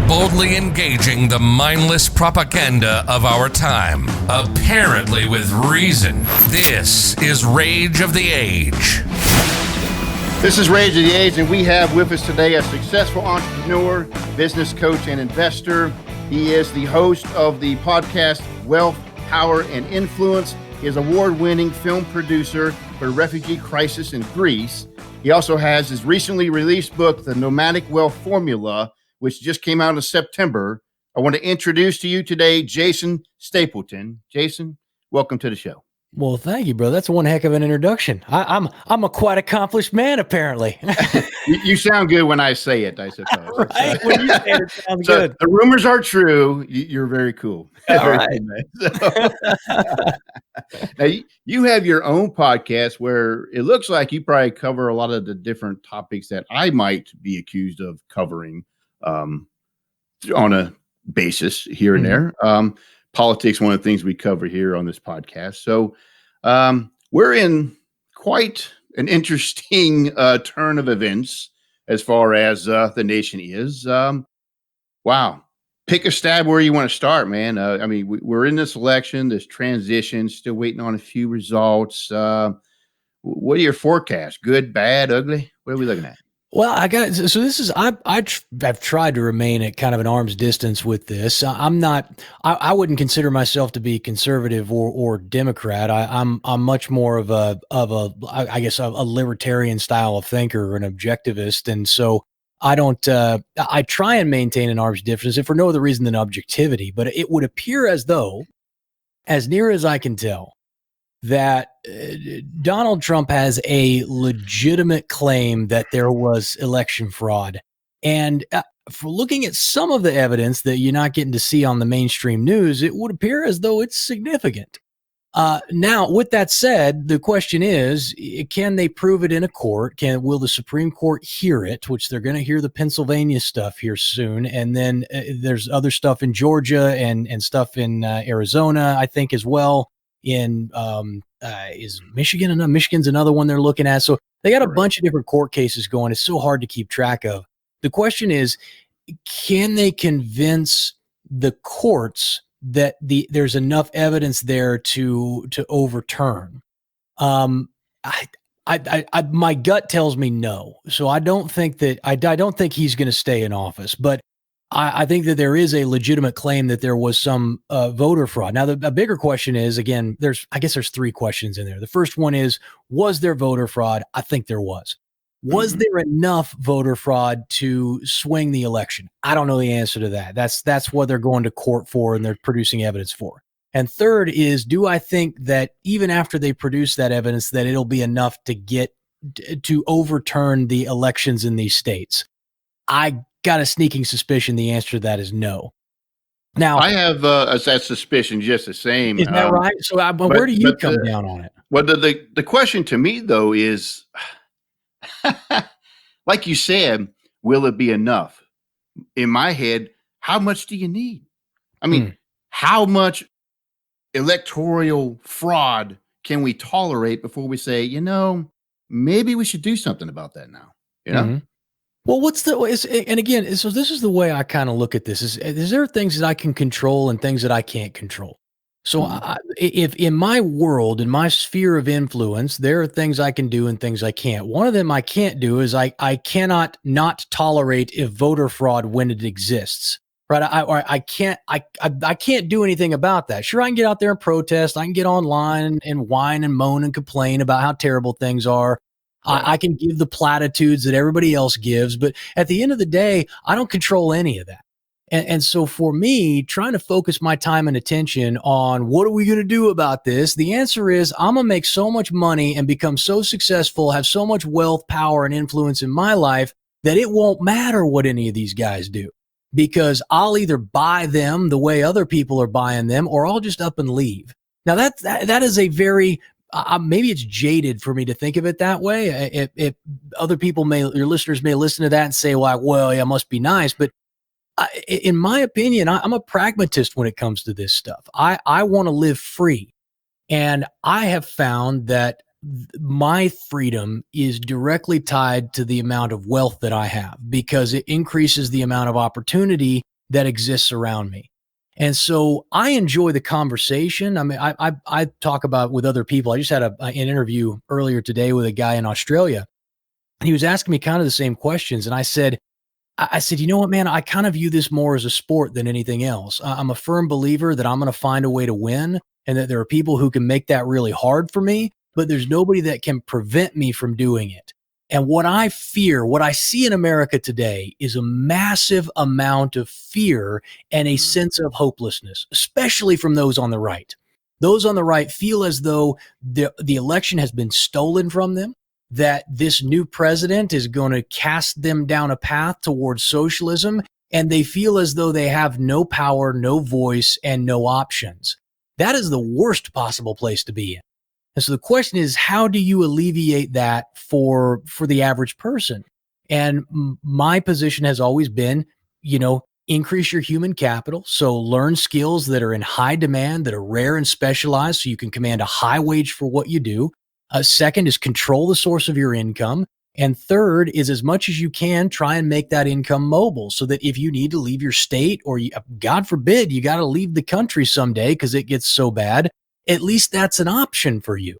boldly engaging the mindless propaganda of our time, apparently with reason. This is Rage of the Age. This is Rage of the Age, and we have with us today a successful entrepreneur, business coach, and investor. He is the host of the podcast Wealth, Power, and Influence. He is award-winning film producer for refugee crisis in Greece. He also has his recently released book, The Nomadic Wealth Formula, which just came out in September. I want to introduce to you today Jason Stapleton. Jason, welcome to the show. Well, thank you, bro. That's one heck of an introduction. I'm a quite accomplished man, apparently. You sound good when I say it, I suppose. Right? When you say it, it sounds so good. The rumors are true. You're very cool. All right. Now, you have your own podcast where it looks like you probably cover a lot of the different topics that I might be accused of covering on a basis here and there. Politics, one of the things we cover here on this podcast. So we're in quite an interesting turn of events as far as the nation is. Wow. Pick a stab where you want to start, man. I mean, we're in this election, this transition, still waiting on a few results. What are your forecasts? Good, bad, ugly? What are we looking at? Well, I've tried to remain at kind of an arm's distance with this. I wouldn't consider myself to be conservative or Democrat. I'm much more of a libertarian style of thinker or an objectivist. And so I try and maintain an arm's distance, if for no other reason than objectivity, but it would appear as though, as near as I can tell, that Donald Trump has a legitimate claim that there was election fraud. And for looking at some of the evidence that you're not getting to see on the mainstream news, it would appear as though it's significant. Now, with that said, the question is, can they prove it in a court? Will the Supreme Court hear it, which they're going to hear the Pennsylvania stuff here soon. And then there's other stuff in Georgia and stuff in Arizona, I think, as well. Is Michigan Michigan's another one they're looking at. So they got a bunch of different court cases going. It's so hard to keep track of. The question is, can they convince the courts that there's enough evidence there to overturn? My gut tells me no. So I don't think he's going to stay in office, but I think that there is a legitimate claim that there was some voter fraud. Now, a bigger question is, again, there's three questions in there. The first one is, was there voter fraud? I think there was. Was there enough voter fraud to swing the election? I don't know the answer to that. That's what they're going to court for and they're producing evidence for. And third is, do I think that even after they produce that evidence, that it'll be enough to overturn the elections in these states? I got a sneaking suspicion the answer to that is no. Now, I have that suspicion just the same. Is that right? So where do you come down on it? Well, the question to me, though, is, like you said, will it be enough? In my head, how much do you need? I mean, how much electoral fraud can we tolerate before we say, maybe we should do something about that now? Well, and again, so this is the way I kind of look at this is there things that I can control and things that I can't control. So if in my world, in my sphere of influence, there are things I can do and things I can't. One of them I can't do is I cannot not tolerate if voter fraud when it exists. Right. I can't do anything about that. Sure, I can get out there and protest. I can get online and whine and moan and complain about how terrible things are. I can give the platitudes that everybody else gives, but at the end of the day, I don't control any of that. And so for me, trying to focus my time and attention on what are we going to do about this? The answer is I'm going to make so much money and become so successful, have so much wealth, power, and influence in my life that it won't matter what any of these guys do, because I'll either buy them the way other people are buying them, or I'll just up and leave. Now that is a very maybe it's jaded for me to think of it that way. If other people your listeners may listen to that and say, well, yeah, it must be nice. But in my opinion, I'm a pragmatist when it comes to this stuff. I want to live free. And I have found that my freedom is directly tied to the amount of wealth that I have, because it increases the amount of opportunity that exists around me. And so I enjoy the conversation. I mean, I talk about with other people. I just had an interview earlier today with a guy in Australia. And he was asking me kind of the same questions. And I said, you know what, man, I kind of view this more as a sport than anything else. I'm a firm believer that I'm going to find a way to win, and that there are people who can make that really hard for me, but there's nobody that can prevent me from doing it. And what I fear, what I see in America today, is a massive amount of fear and a sense of hopelessness, especially from those on the right. Those on the right feel as though the election has been stolen from them, that this new president is going to cast them down a path towards socialism, and they feel as though they have no power, no voice, and no options. That is the worst possible place to be in. And so the question is, how do you alleviate that for the average person? And my position has always been, increase your human capital. So learn skills that are in high demand, that are rare and specialized, so you can command a high wage for what you do. Second is control the source of your income. And third is, as much as you can, try and make that income mobile, so that if you need to leave your state, or God forbid, you got to leave the country someday because it gets so bad, at least that's an option for you.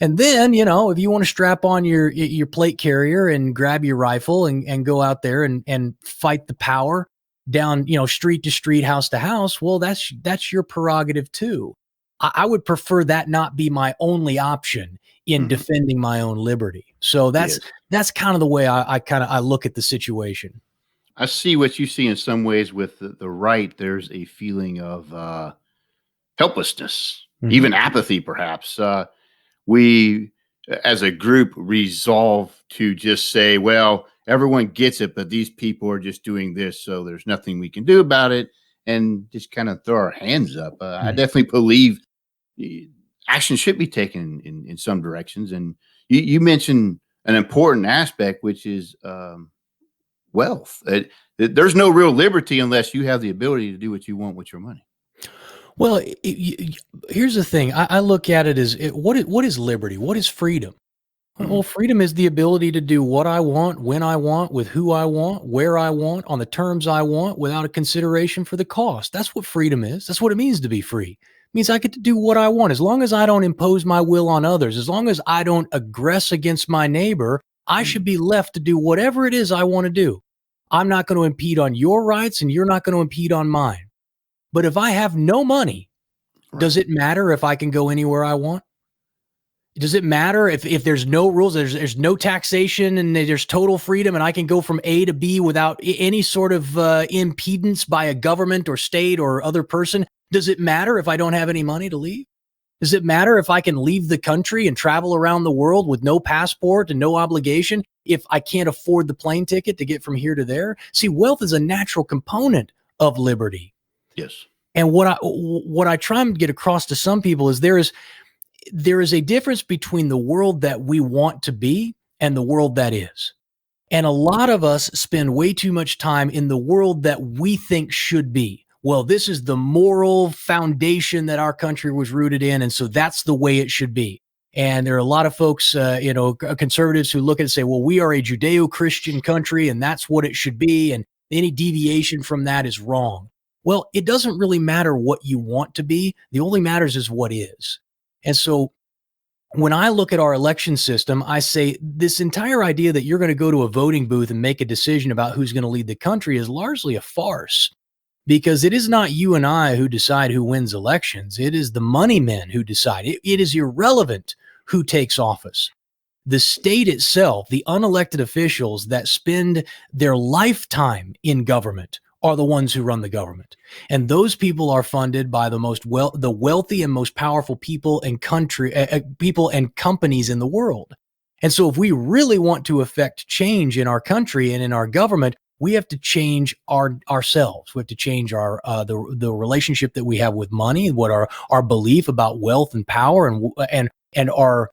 And then, if you want to strap on your plate carrier and grab your rifle and go out there and fight the power down, street to street, house to house, well, that's your prerogative too. I would prefer that not be my only option in defending my own liberty. So that's kind of the way I look at the situation. I see what you see in some ways with the right. There's a feeling of helplessness, even apathy, perhaps. We, as a group, resolve to just say, well, everyone gets it, but these people are just doing this, so there's nothing we can do about it, and just kind of throw our hands up. I definitely believe action should be taken in some directions. And you mentioned an important aspect, which is wealth. There's no real liberty unless you have the ability to do what you want with your money. Well, here's the thing. I look at it as what is liberty? What is freedom? Well, freedom is the ability to do what I want, when I want, with who I want, where I want, on the terms I want, without a consideration for the cost. That's what freedom is. That's what it means to be free. It means I get to do what I want. As long as I don't impose my will on others, as long as I don't aggress against my neighbor, I should be left to do whatever it is I want to do. I'm not going to impede on your rights, and you're not going to impede on mine. But if I have no money, does it matter if I can go anywhere I want? Does it matter if there's no rules, there's no taxation, and there's total freedom, and I can go from A to B without any sort of impedance by a government or state or other person? Does it matter if I don't have any money to leave? Does it matter if I can leave the country and travel around the world with no passport and no obligation if I can't afford the plane ticket to get from here to there? See, wealth is a natural component of liberty. Yes. And what I try and get across to some people is there is a difference between the world that we want to be and the world that is. And a lot of us spend way too much time in the world that we think should be. Well, this is the moral foundation that our country was rooted in, and so that's the way it should be. And there are a lot of folks, conservatives who look at it and say, well, we are a Judeo-Christian country, and that's what it should be, and any deviation from that is wrong. Well, it doesn't really matter what you want to be. The only matters is what is. And so when I look at our election system, I say this entire idea that you're going to go to a voting booth and make a decision about who's going to lead the country is largely a farce, because it is not you and I who decide who wins elections. It is the money men who decide. It is irrelevant who takes office. The state itself, the unelected officials that spend their lifetime in government, are the ones who run the government. And those people are funded by the wealthy and most powerful people and people and companies in the world. And so if we really want to affect change in our country and in our government, we have to change ourselves. We have to change the relationship that we have with money, what our belief about wealth and power, and our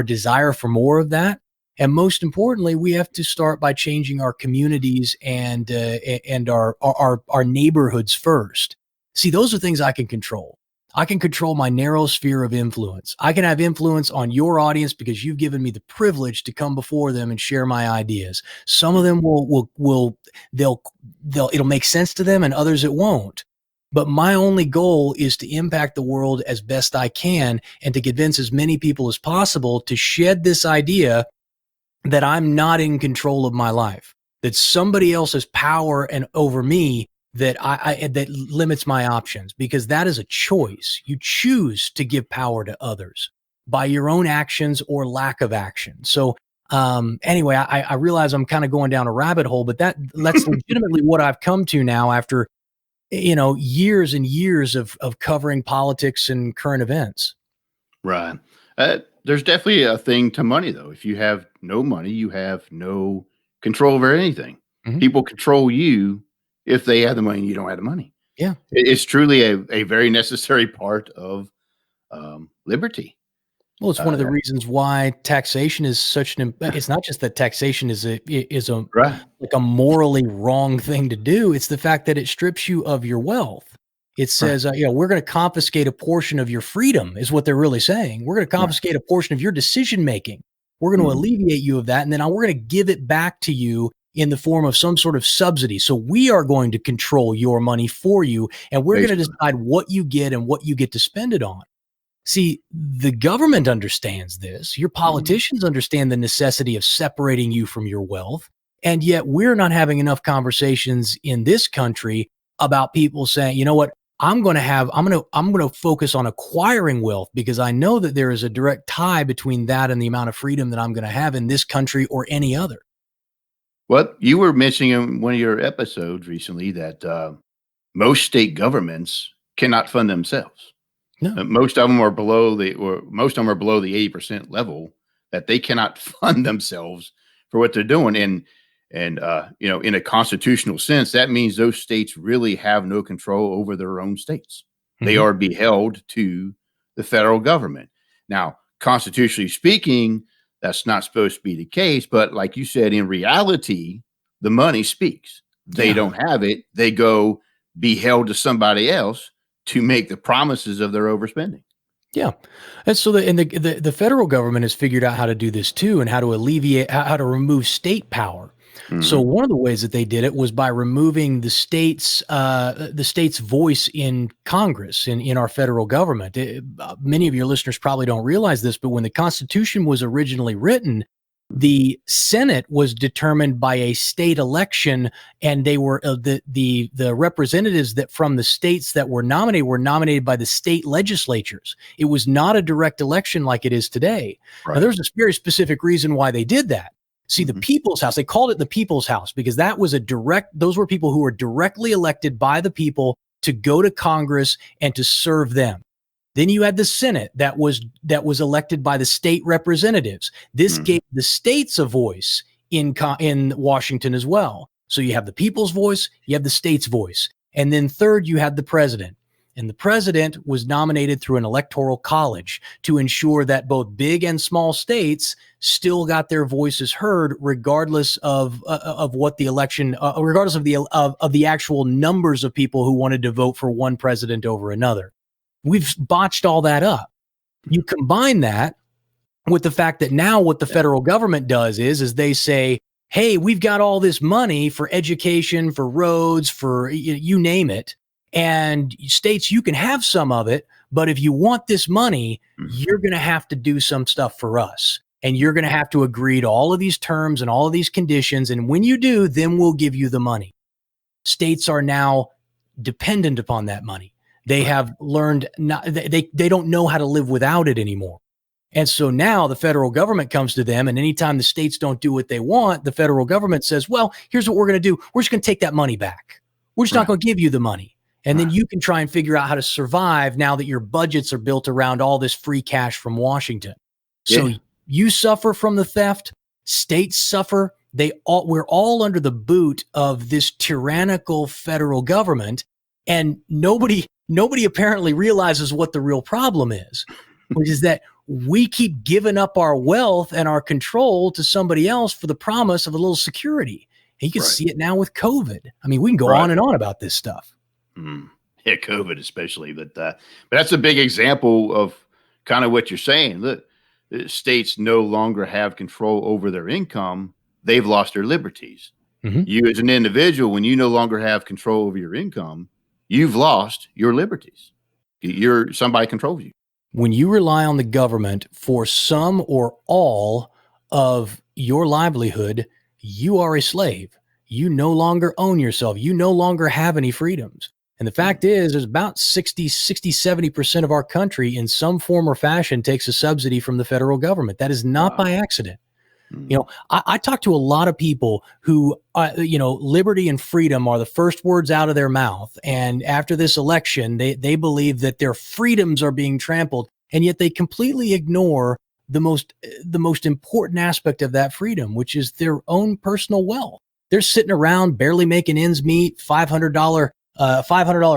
desire for more of that. And most importantly, we have to start by changing our communities and our neighborhoods first. See, those are things I can control. I can control my narrow sphere of influence. I can have influence on your audience because you've given me the privilege to come before them and share my ideas. Some of them it'll make sense to them, and others it won't. But my only goal is to impact the world as best I can and to convince as many people as possible to shed this idea that I'm not in control of my life, that somebody else has power and over me that that limits my options, because that is a choice. You choose to give power to others by your own actions or lack of action. So anyway, I realize I'm kind of going down a rabbit hole, but that's legitimately what I've come to now after years and years of covering politics and current events. Right. There's definitely a thing to money, though. If you have no money, you have no control over anything. Mhm. People control you if they have the money and you don't have the money. Yeah. It's truly a very necessary part of liberty. Well, it's one of the reasons why taxation is such it's not just that taxation is a Right. like a morally wrong thing to do. It's the fact that it strips you of your wealth. It says, we're going to confiscate a portion of your freedom is what they're really saying. We're going to confiscate a portion of your decision making. We're going to alleviate you of that. And then we're going to give it back to you in the form of some sort of subsidy. So we are going to control your money for you. And we're going to decide what you get and what you get to spend it on. See, the government understands this. Your politicians understand the necessity of separating you from your wealth. And yet we're not having enough conversations in this country about people saying, you know what, I'm going to focus on acquiring wealth because I know that there is a direct tie between that and the amount of freedom that I'm going to have in this country or any other. Well, you were mentioning in one of your episodes recently that most state governments cannot fund themselves. No. Most of them are below the 80% level that they cannot fund themselves for what they're doing. And in a constitutional sense, that means those states really have no control over their own states. They are beheld to the federal government. Now, constitutionally speaking, that's not supposed to be the case. But like you said, in reality, the money speaks. They don't have it. They go be held to somebody else to make the promises of their overspending. Yeah. And so the federal government has figured out how to do this too, and how to alleviate, how to remove state power. So one of the ways that they did it was by removing the state's voice in Congress, in our federal government. Many of your listeners probably don't realize this, but when the Constitution was originally written, the Senate was determined by a state election, and they were the representatives that from the states that were nominated by the state legislatures. It was not a direct election like it is today. Right. Now, there's a very specific reason why they did that. See, the People's House, they called it the People's House because that was those were people who were directly elected by the people to go to Congress and to serve them. Then you had the Senate that was elected by the state representatives. This gave the states a voice in Washington as well. So you have the people's voice, you have the state's voice. And then third, you had the president. And the president was nominated through an electoral college to ensure that both big and small states still got their voices heard, regardless of what the election, regardless of the actual numbers of people who wanted to vote for one president over another. We've botched all that up. You combine that with the fact that now what the federal government does is they say, hey, we've got all this money for education, for roads, for you name it. And states, you can have some of it, but if you want this money, you're going to have to do some stuff for us. And you're going to have to agree to all of these terms and all of these conditions. And when you do, then we'll give you the money. States are now dependent upon that money. They have learned they don't know how to live without it anymore. And so now the federal government comes to them, and anytime the states don't do what they want, the federal government says, well, here's what we're going to do. We're just going to take that money back. We're just not going to give you the money. And then you can try and figure out how to survive now that your budgets are built around all this free cash from Washington. So you suffer from the theft. States suffer. We're all under the boot of this tyrannical federal government. And nobody apparently realizes what the real problem is, which is that we keep giving up our wealth and our control to somebody else for the promise of a little security. And you can see it now with COVID. I mean, we can go on and on about this stuff. Yeah, COVID especially, but that's a big example of kind of what you're saying. Look, states no longer have control over their income; they've lost their liberties. Mhm. You, as an individual, when you no longer have control over your income, you've lost your liberties. You're somebody controls you. When you rely on the government for some or all of your livelihood, you are a slave. You no longer own yourself. You no longer have any freedoms. And the fact is, there's about 70% of our country in some form or fashion takes a subsidy from the federal government. That is not Wow. by accident. Mm. I talk to a lot of people who, liberty and freedom are the first words out of their mouth. And after this election, they believe that their freedoms are being trampled. And yet they completely ignore the most important aspect of that freedom, which is their own personal wealth. They're sitting around barely making ends meet. $500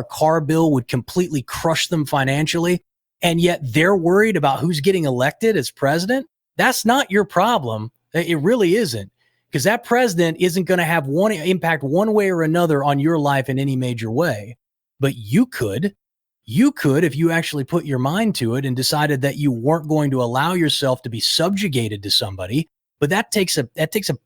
car bill would completely crush them financially. And yet they're worried about who's getting elected as president. That's not your problem. It really isn't, because that president isn't going to have one impact one way or another on your life in any major way. But you could, if you actually put your mind to it and decided that you weren't going to allow yourself to be subjugated to somebody. But that takes a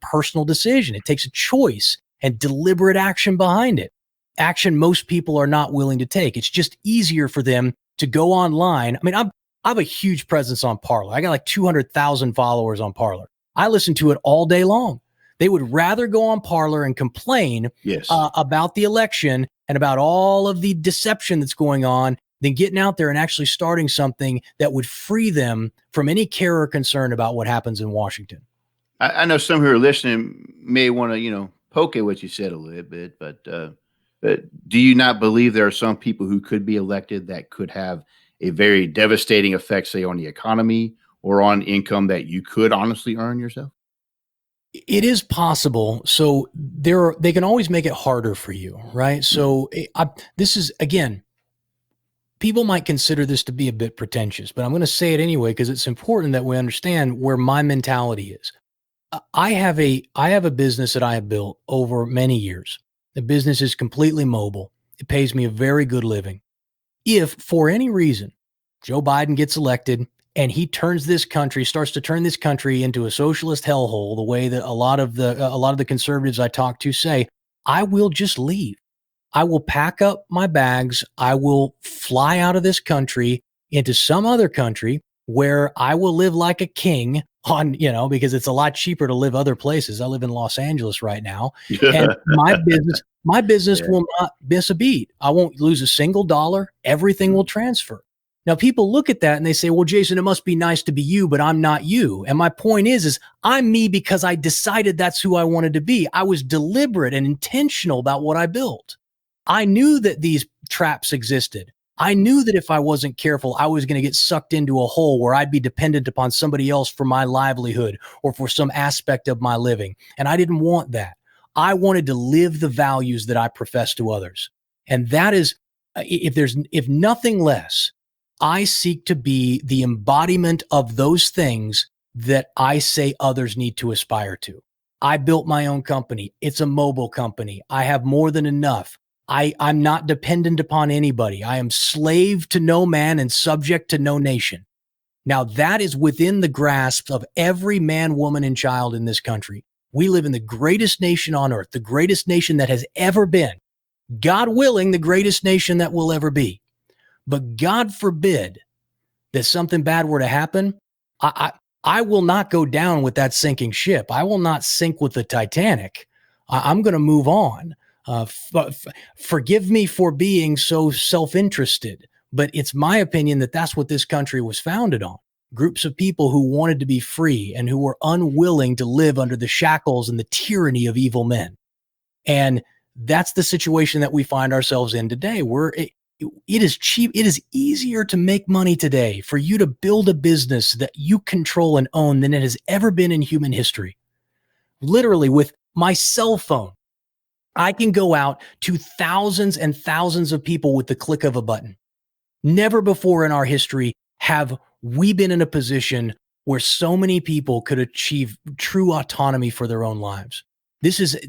personal decision. It takes a choice and deliberate action behind it. Action most people are not willing to take. It's just easier for them to go online. I mean, I have a huge presence on Parler. I got like 200,000 followers on Parler. I listen to it all day long. They would rather go on Parler and complain about the election and about all of the deception that's going on than getting out there and actually starting something that would free them from any care or concern about what happens in Washington. I know some who are listening may want to, poke at what you said a little bit, but do you not believe there are some people who could be elected that could have a very devastating effect, say, on the economy or on income that you could honestly earn yourself? It is possible. So they can always make it harder for you, right? So this is, again, people might consider this to be a bit pretentious, but I'm going to say it anyway because it's important that we understand where my mentality is. I have a business that I have built over many years. The business is completely mobile. It pays me a very good living. If for any reason Joe Biden gets elected and he starts to turn this country into a socialist hellhole, the way that a lot of the conservatives I talk to say, I will just leave. I will pack up my bags. I will fly out of this country into some other country where I will live like a king because it's a lot cheaper to live other places. I live in Los Angeles right now, and my business will not miss a beat. I won't lose a single dollar. Everything will transfer. Now, people look at that and they say, well, Jason, it must be nice to be you, but I'm not you. And my point is I'm me because I decided that's who I wanted to be. I was deliberate and intentional about what I built. I knew that these traps existed. I knew that if I wasn't careful, I was going to get sucked into a hole where I'd be dependent upon somebody else for my livelihood or for some aspect of my living. And I didn't want that. I wanted to live the values that I profess to others. And that is, if nothing less, I seek to be the embodiment of those things that I say others need to aspire to. I built my own company. It's a mobile company. I have more than enough. I'm not dependent upon anybody. I am slave to no man and subject to no nation. Now, that is within the grasp of every man, woman, and child in this country. We live in the greatest nation on earth, the greatest nation that has ever been. God willing, the greatest nation that will ever be. But God forbid that something bad were to happen. I will not go down with that sinking ship. I will not sink with the Titanic. I'm going to move on. Forgive me for being so self-interested, but it's my opinion that that's what this country was founded on. Groups of people who wanted to be free and who were unwilling to live under the shackles and the tyranny of evil men. And that's the situation that we find ourselves in today. It is cheap. It is easier to make money today for you to build a business that you control and own than it has ever been in human history. Literally, with my cell phone, I can go out to thousands and thousands of people with the click of a button. Never before in our history have we been in a position where so many people could achieve true autonomy for their own lives. This is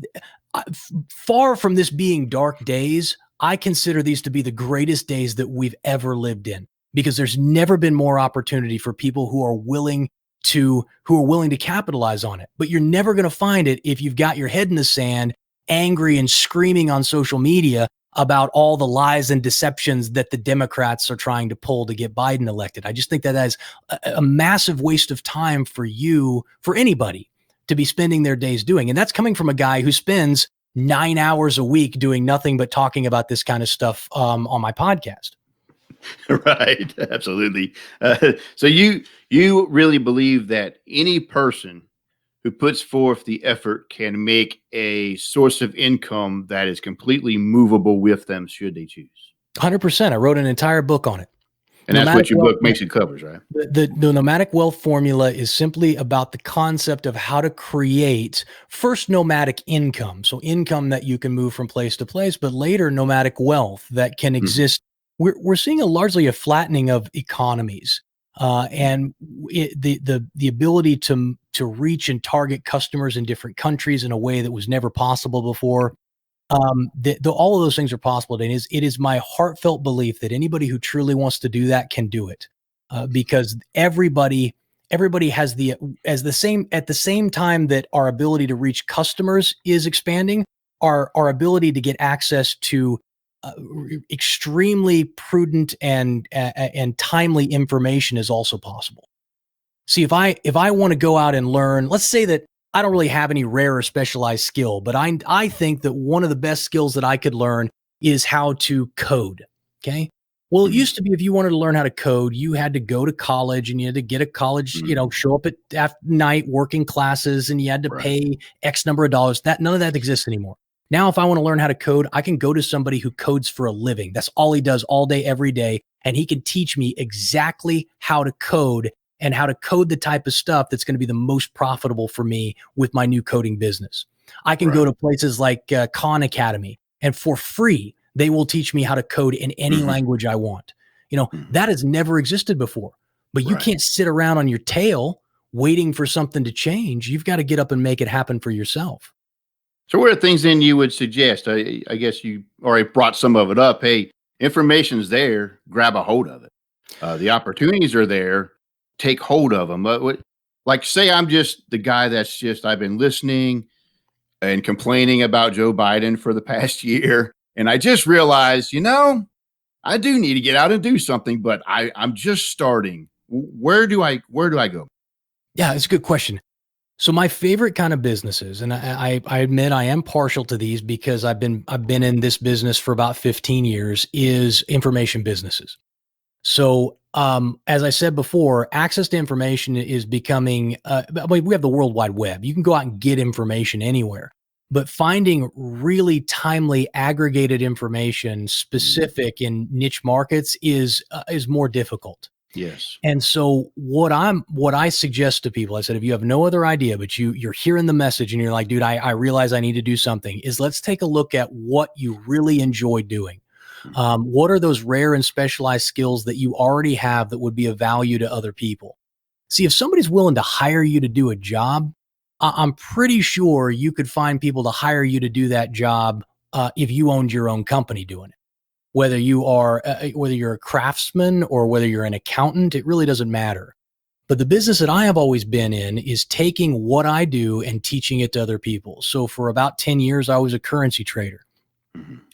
far from this being dark days. I consider these to be the greatest days that we've ever lived in, because there's never been more opportunity for people who are willing to capitalize on it. But you're never going to find it if you've got your head in the sand, angry and screaming on social media about all the lies and deceptions that the Democrats are trying to pull to get Biden elected. I just think that is a massive waste of time for anybody to be spending their days doing. And that's coming from a guy who spends 9 hours a week doing nothing but talking about this kind of stuff on my podcast. Right. Absolutely. So you really believe that any person who puts forth the effort can make a source of income that is completely movable with them should they choose? 100%. I wrote an entire book on it. And that's what your book basically covers, right? The Nomadic Wealth Formula is simply about the concept of how to create first nomadic income. So income that you can move from place to place, but later nomadic wealth that can exist. We're seeing largely a flattening of economies, and the ability to reach and target customers in different countries in a way that was never possible before. All of those things are possible. And it is my heartfelt belief that anybody who truly wants to do that can do it, because everybody has at the same time that our ability to reach customers is expanding, our ability to get access to extremely prudent and timely information is also possible. See, if I want to go out and learn, let's say that I don't really have any rare or specialized skill, but I think that one of the best skills that I could learn is how to code. Okay. Well, it used to be if you wanted to learn how to code, you had to go to college and you had to get a college, show up at night working classes, and you had to pay X number of dollars. None of that exists anymore. Now, if I want to learn how to code, I can go to somebody who codes for a living. That's all he does all day, every day. And he can teach me exactly how to code and how to code the type of stuff that's going to be the most profitable for me with my new coding business. I can go to places like Khan Academy, and for free, they will teach me how to code in any language I want. That has never existed before, but you can't sit around on your tail waiting for something to change. You've got to get up and make it happen for yourself. So what are things then you would suggest? I guess you already brought some of it up. Hey, information's there. Grab a hold of it. The opportunities are there. Take hold of them. Like, say I'm just the guy I've been listening and complaining about Joe Biden for the past year. And I just realized, I do need to get out and do something, but I'm just starting. Where do I go? Yeah, it's a good question. So my favorite kind of businesses, and I admit I am partial to these because I've been in this business for about 15 years, is information businesses. So as I said before, access to information is becoming, we have the World Wide Web. You can go out and get information anywhere, but finding really timely aggregated information specific in niche markets is more difficult. Yes. And so what I suggest to people, I said, if you have no other idea, but you're hearing the message and you're like, dude, I realize I need to do something, is let's take a look at what you really enjoy doing. What are those rare and specialized skills that you already have that would be of value to other people? See, if somebody's willing to hire you to do a job, I'm pretty sure you could find people to hire you to do that job if you owned your own company doing it. Whether you're a craftsman or whether you're an accountant, it really doesn't matter. But the business that I have always been in is taking what I do and teaching it to other people. So for about 10 years, I was a currency trader.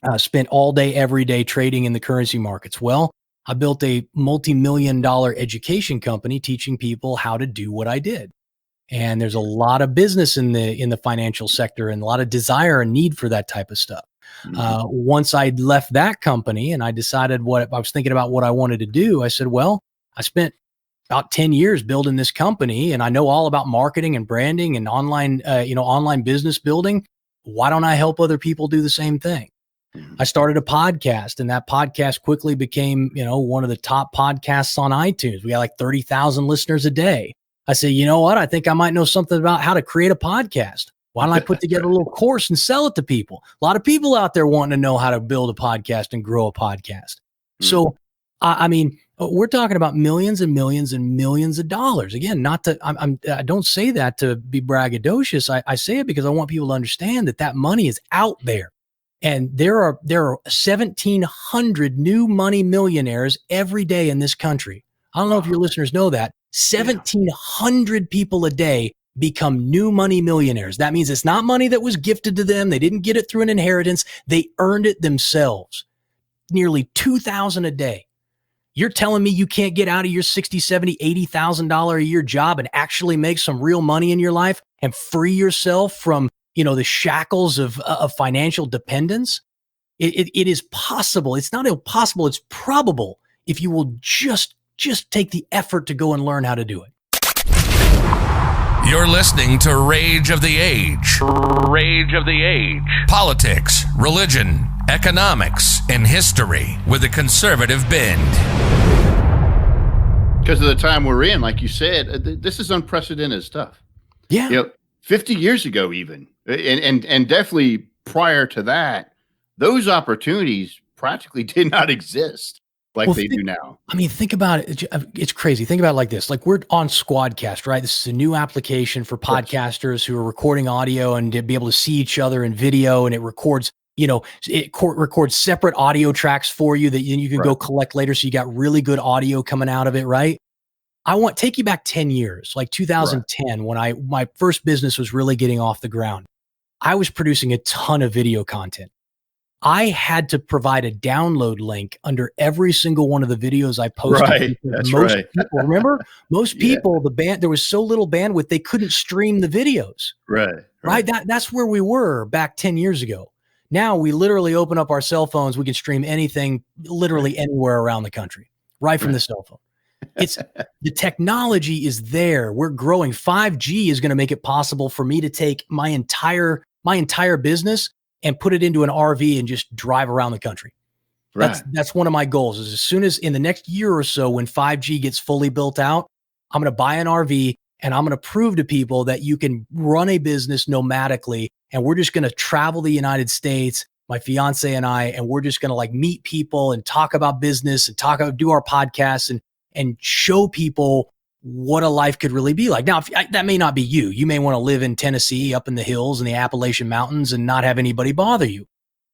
I spent all day, every day trading in the currency markets. Well, I built a multi-million-dollar education company teaching people how to do what I did. And there's a lot of business in the financial sector and a lot of desire and need for that type of stuff. Once I left that company and I decided I was thinking about what I wanted to do, I said, well, I spent about 10 years building this company and I know all about marketing and branding and online business building. Why don't I help other people do the same thing? I started a podcast, and that podcast quickly became, one of the top podcasts on iTunes. We got like 30,000 listeners a day. I said, you know what? I think I might know something about how to create a podcast. Why don't I put together a little course and sell it to people? A lot of people out there wanting to know how to build a podcast and grow a podcast. So, we're talking about millions and millions and millions of dollars. Again, I don't say that to be braggadocious. I say it because I want people to understand that money is out there. And there are 1,700 new money millionaires every day in this country. I don't know if your listeners know that. 1,700 people a day become new money millionaires. That means it's not money that was gifted to them. They didn't get it through an inheritance. They earned it themselves. Nearly 2,000 a day. You're telling me you can't get out of your $60,000, $70,000, $80,000 a year job and actually make some real money in your life and free yourself from, the shackles of financial dependence? It is possible. It's not impossible. It's probable if you will just take the effort to go and learn how to do it. You're listening to Rage of the Age. Rage of the Age. Politics, religion, economics, and history with a conservative bend. Because of the time we're in, like you said, this is unprecedented stuff. Yeah. 50 years ago even, and definitely prior to that, those opportunities practically did not exist like they do now. I mean, think about it. It's crazy. Think about it like this. Like, we're on Squadcast, right? This is a new application for podcasters who are recording audio and to be able to see each other in video, and it records, records separate audio tracks for you that you can go collect later. So you got really good audio coming out of it, right? I want take you back 10 years, like 2010, when my first business was really getting off the ground. I was producing a ton of video content. I had to provide a download link under every single one of the videos I posted. Right. That's most people, remember, most people, there was so little bandwidth, they couldn't stream the videos. Right. That's where we were back 10 years ago. Now we literally open up our cell phones. We can stream anything literally anywhere around the country, right from the cell phone. It's the technology is there. We're growing. 5G is going to make it possible for me to take my entire business and put it into an RV and just drive around the country. Right. That's one of my goals. Is as soon as in the next year or so, when 5G gets fully built out, I'm going to buy an RV and I'm going to prove to people that you can run a business nomadically. And we're just going to travel the United States, my fiance and I, and we're just going to meet people and talk about business and do our podcasts and show people what a life could really be like. Now, that may not be you. You may want to live in Tennessee, up in the hills and the Appalachian Mountains, and not have anybody bother you.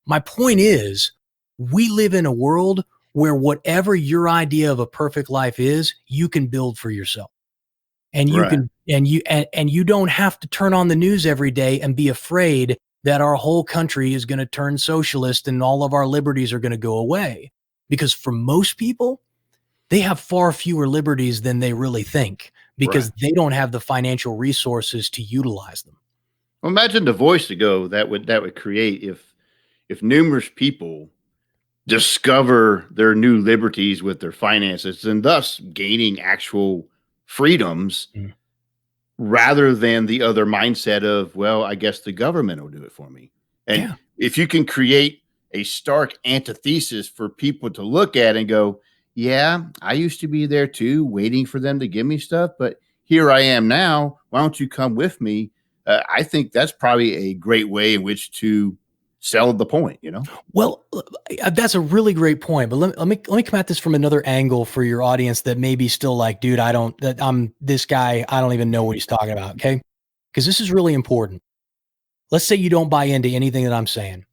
My point is, we live in a world where whatever your idea of a perfect life is, you can build for yourself. And you can, and you don't have to turn on the news every day and be afraid that our whole country is going to turn socialist and all of our liberties are going to go away. Because for most people, they have far fewer liberties than they really think because they don't have the financial resources to utilize them. Well, imagine the voice that would create if numerous people discover their new liberties with their finances and thus gaining actual freedoms rather than the other mindset of, well, I guess the government will do it for me. And if you can create a stark antithesis for people to look at and go, yeah, I used to be there too, waiting for them to give me stuff, but here I am now. Why don't you come with me? I think that's probably a great way in which to sell the point, Well, that's a really great point, but let me come at this from another angle for your audience that may be still like, dude, I'm this guy. I don't even know what he's talking about. Okay. Because this is really important. Let's say you don't buy into anything that I'm saying.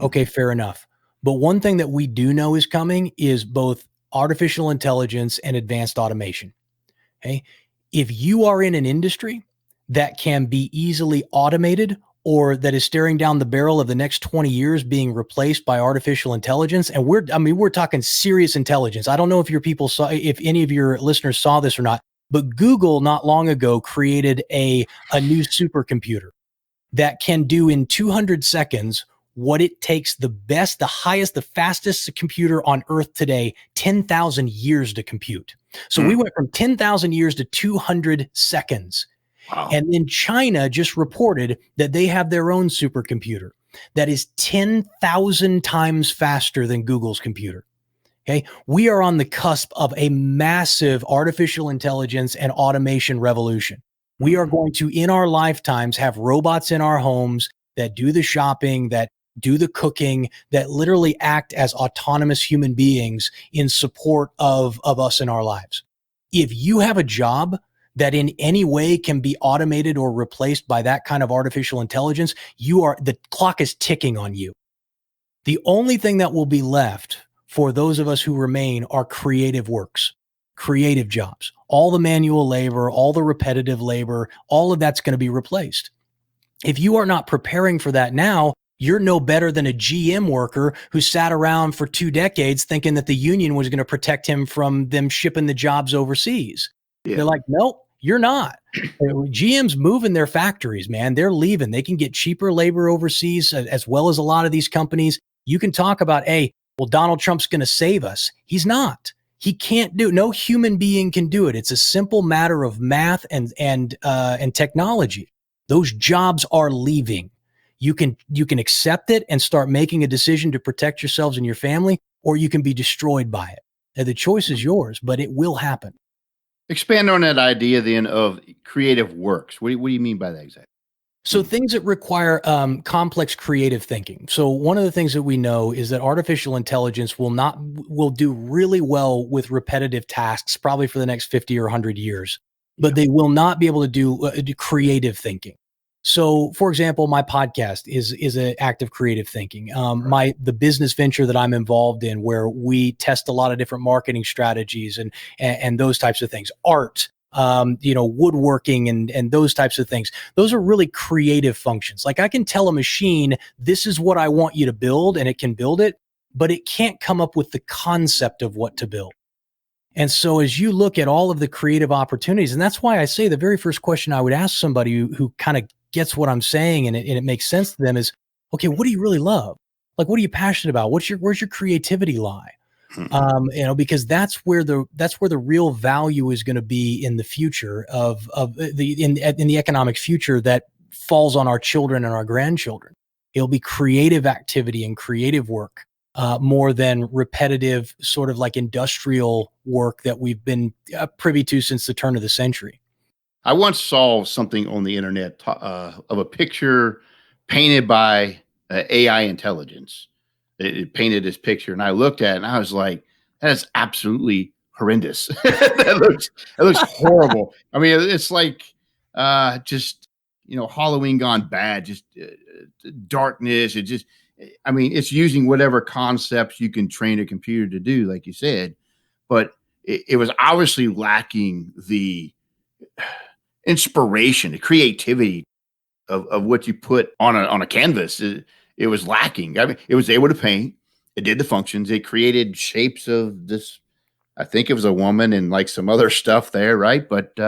Okay, fair enough. But one thing that we do know is coming is both artificial intelligence and advanced automation. Okay. If you are in an industry that can be easily automated or that is staring down the barrel of the next 20 years being replaced by artificial intelligence, and we're talking serious intelligence. I don't know if any of your listeners saw this or not, but Google not long ago created a new supercomputer that can do in 200 seconds what it takes the best, the highest, the fastest computer on earth today, 10,000 years to compute. So we went from 10,000 years to 200 seconds. Wow. And then China just reported that they have their own supercomputer that is 10,000 times faster than Google's computer. Okay. We are on the cusp of a massive artificial intelligence and automation revolution. We are going to, in our lifetimes, have robots in our homes that do the shopping, that do the cooking, that literally act as autonomous human beings in support of us in our lives. If you have a job that in any way can be automated or replaced by that kind of artificial intelligence, the clock is ticking on you. The only thing that will be left for those of us who remain are creative works, creative jobs. All the manual labor, all the repetitive labor, all of that's going to be replaced. If you are not preparing for that now, you're no better than a GM worker who sat around for 2 decades thinking that the union was going to protect him from them shipping the jobs overseas. Yeah. They're like, nope, you're not. GM's moving their factories, man. They're leaving. They can get cheaper labor overseas, as well as a lot of these companies. You can talk about, hey, well, Donald Trump's going to save us. He's not. He can't do it. No human being can do it. It's a simple matter of math and technology. Those jobs are leaving. You can accept it and start making a decision to protect yourselves and your family, or you can be destroyed by it. And the choice is yours, but it will happen. Expand on that idea then of creative works. What do you mean by that exactly? So things that require complex creative thinking. So one of the things that we know is that artificial intelligence will do really well with repetitive tasks, probably for the next 50 or 100 years, but they will not be able to do creative thinking. So, for example, my podcast is an act of creative thinking. The business venture that I'm involved in, where we test a lot of different marketing strategies and those types of things, art, woodworking and those types of things. Those are really creative functions. Like I can tell a machine, this is what I want you to build, and it can build it, but it can't come up with the concept of what to build. And so as you look at all of the creative opportunities, and that's why I say the very first question I would ask somebody who kind of gets what I'm saying and it makes sense to them is, okay, what do you really love? Like, what are you passionate about? Where's your creativity lie? Because that's where the real value is going to be in the future in the economic future that falls on our children and our grandchildren. It'll be creative activity and creative work more than repetitive sort of like industrial work that we've been privy to since the turn of the century. I once saw something on the internet of a picture painted by AI intelligence. It painted this picture, and I looked at it, and I was like, "That is absolutely horrendous. That looks horrible." I mean, it's like just Halloween gone bad. Just darkness. It's using whatever concepts you can train a computer to do, like you said, but it was obviously lacking the inspiration, the creativity of what you put on a canvas. It was lacking. I mean, it was able to paint. It did the functions. It created shapes of this. I think it was a woman and like some other stuff there, right? But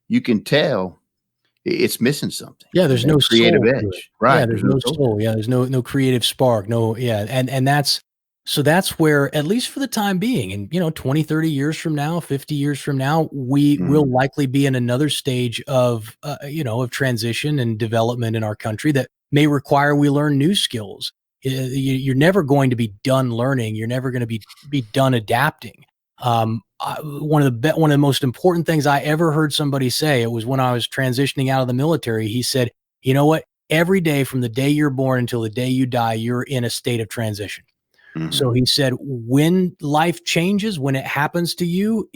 you can tell it's missing something. Yeah, there's no creative soul edge, right? Yeah, there's no soul. Yeah, there's no creative spark. No, yeah, and that's where, at least for the time being, and 20, 30 years from now, 50 years from now, we will likely be in another stage of transition and development in our country that may require we learn new skills. You're never going to be done learning. You're never going to be done adapting. One of the most important things I ever heard somebody say, it was when I was transitioning out of the military. He said, "You know what? Every day from the day you're born until the day you die, you're in a state of transition." So he said, when life changes, when it happens to you,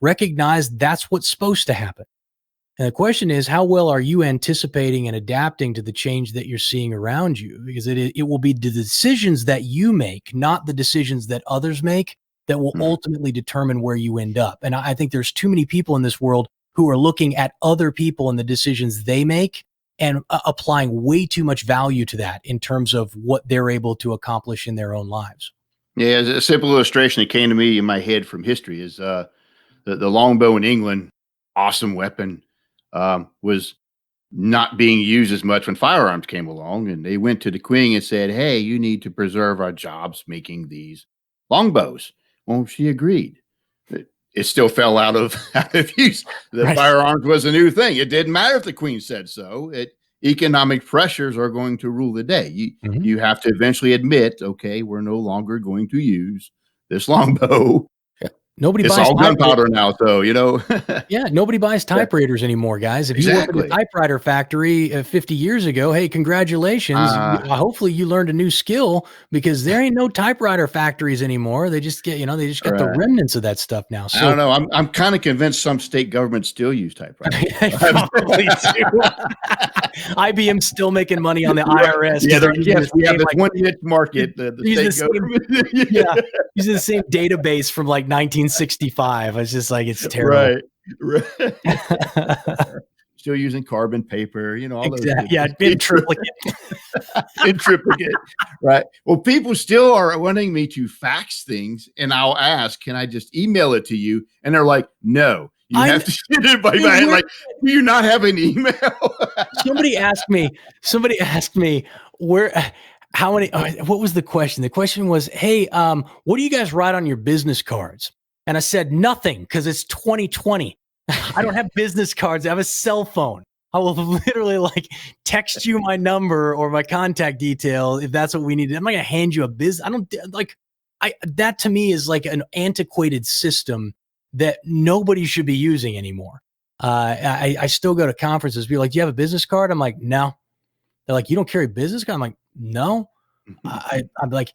recognize that's what's supposed to happen. And the question is, how well are you anticipating and adapting to the change that you're seeing around you? Because it will be the decisions that you make, not the decisions that others make, that will ultimately determine where you end up. And I think there's too many people in this world who are looking at other people and the decisions they make and applying way too much value to that in terms of what they're able to accomplish in their own lives. Yeah, as a simple illustration that came to me in my head from history is the longbow in England, awesome weapon, was not being used as much when firearms came along. And they went to the queen and said, "Hey, you need to preserve our jobs making these longbows." Well, she agreed. It still fell out of use. The Right. firearms was a new thing. It didn't matter if the queen said so. Economic pressures are going to rule the day. You have to eventually admit, okay, we're no longer going to use this longbow. Yeah. Nobody It's buys all gunpowder now, so Yeah, nobody buys typewriters anymore, guys. If you work at a typewriter factory 50 years ago, hey, congratulations. Hopefully you learned a new skill, because there ain't no typewriter factories anymore. They just get, they just got the remnants of that stuff now. So I don't know. I'm kind of convinced some state governments still use typewriters. Probably do. IBM's still making money on the IRS. Yeah, they're we have this one niche market, the state government. Yeah, using the same database from like 1965. It's just like, it's terrible. Right. Still using carbon paper, all those. Yeah, in triplicate. In triplicate, right? Well, people still are wanting me to fax things, and I'll ask, can I just email it to you? And they're like, no, you have to send it by mail. Like, do you not have an email? Somebody asked me how many, what was the question? The question was, hey, what do you guys write on your business cards? And I said, nothing, because it's 2020. I don't have business cards. I have a cell phone. I will literally text you my number or my contact detail if that's what we need. I'm not going to hand you a business. That to me is like an antiquated system that nobody should be using anymore. I still go to conferences. Be like, do you have a business card? I'm like, no. They're like, you don't carry a business card? I'm like, no. I'm like,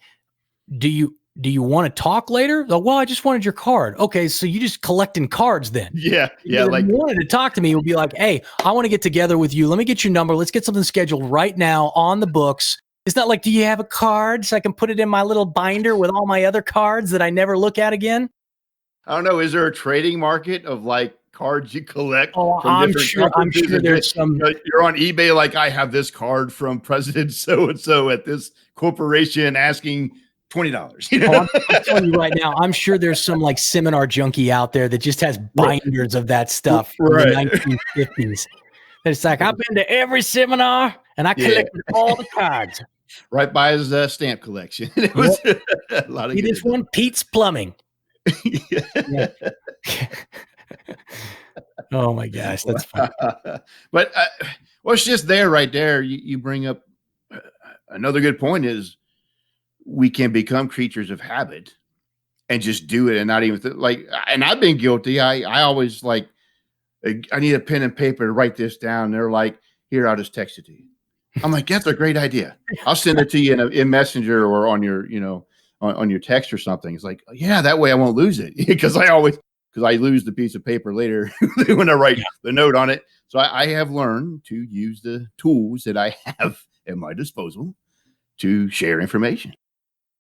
do you want to talk later? Like, well, I just wanted your card. Okay, so you just collecting cards then? Yeah. If you wanted to talk to me, it would be like, hey, I want to get together with you. Let me get your number. Let's get something scheduled right now on the books. It's not like, do you have a card so I can put it in my little binder with all my other cards that I never look at again? I don't know. Is there a trading market of cards you collect? I'm sure there's some. You're on eBay, like, I have this card from President so and so at this corporation asking $20. I'm telling you right now, I'm sure there's some seminar junkie out there that just has binders of that stuff from the 1950s. It's like, I've been to every seminar and I collected all the cards. Right by his stamp collection. It was a lot of. This one, Pete's Plumbing. Yeah. Oh my gosh, that's funny. But it's just there, right there. You bring up another good point is we can become creatures of habit and just do it and not even and I've been guilty. I always I need a pen and paper to write this down. They're like, here, I'll just text it to you. I'm like, that's a great idea. I'll send it to you in Messenger or on your, on your text or something. It's like, yeah, that way I won't lose it, because I lose the piece of paper later when I write the note on it. So I have learned to use the tools that I have at my disposal to share information.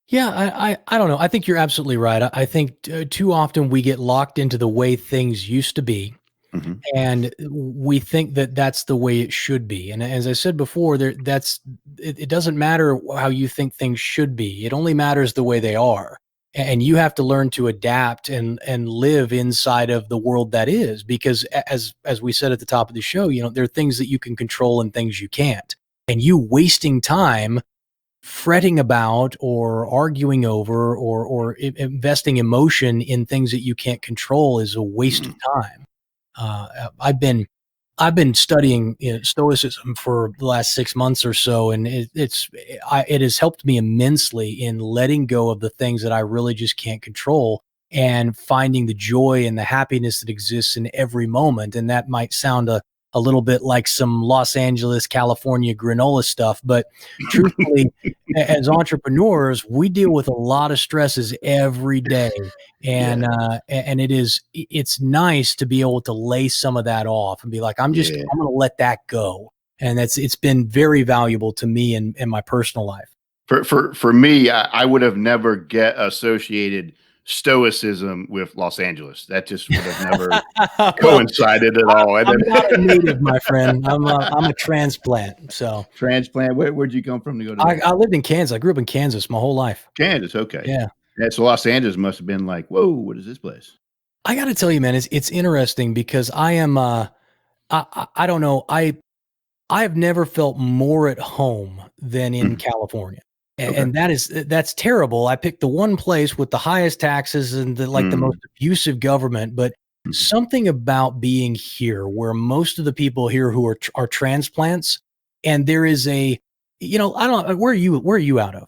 Yeah, I don't know. I think you're absolutely right. I think too often we get locked into the way things used to be. Mm-hmm. And we think that that's the way it should be. And as I said before, it doesn't matter how you think things should be. It only matters the way they are. And you have to learn to adapt and live inside of the world that is, because as we said at the top of the show, there are things that you can control and things you can't. And you wasting time fretting about or arguing over or investing emotion in things that you can't control is a waste of time. I've been studying Stoicism for the last 6 months or so, and it has helped me immensely in letting go of the things that I really just can't control and finding the joy and the happiness that exists in every moment. And that might sound a little bit like some Los Angeles, California granola stuff, but truthfully, as entrepreneurs, we deal with a lot of stresses every day. And it's nice to be able to lay some of that off and be like, I'm going to let that go. And it's been very valuable to me in my personal life. For me, I would have never associated Stoicism with Los Angeles. That just would have never coincided at all. I'm not a native, my friend. I'm a transplant. So transplant. Where'd you come from to go to? I lived in Kansas. I grew up in Kansas my whole life. Kansas, okay. Yeah. So Los Angeles must have been like, whoa, what is this place? I got to tell you, man, it's interesting because I am. I don't know. I have never felt more at home than in California. And that's terrible. I picked the one place with the highest taxes and the most abusive government, but something about being here where most of the people here who are transplants, and there is I don't know, where are you out of?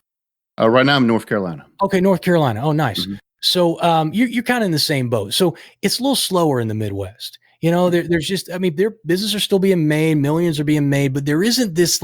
Right now I'm in North Carolina. Okay. North Carolina. Oh, nice. Mm-hmm. So you're kind of in the same boat. So it's a little slower in the Midwest. You know, there's just, I mean, their businesses are still being made, millions are being made, but there isn't this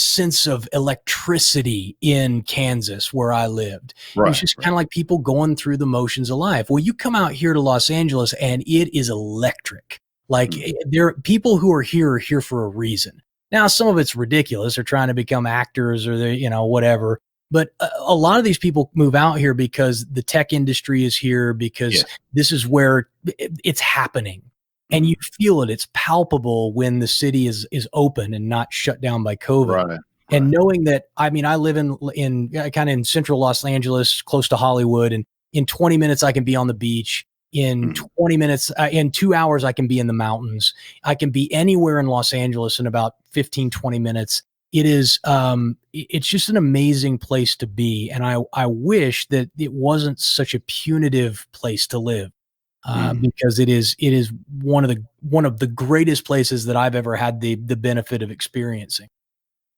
sense of electricity in Kansas where I lived. Right. It's just kind of like people going through the motions of life. Well, you come out here to Los Angeles and it is electric. Like there are people who are here for a reason. Now, some of it's ridiculous. They're trying to become actors or they, you know, whatever. But a lot of these people move out here because the tech industry is here, because this is where it's happening. And you feel it. It's palpable when the city is open and not shut down by COVID. Right. And knowing that, I mean, I live in kind of in central Los Angeles, close to Hollywood, and in 20 minutes I can be on the beach. In 20 minutes, in 2 hours, I can be in the mountains. I can be anywhere in Los Angeles in about 15, 20 minutes. It is, it's just an amazing place to be. And I wish that it wasn't such a punitive place to live. Because it is one of the greatest places that I've ever had the benefit of experiencing.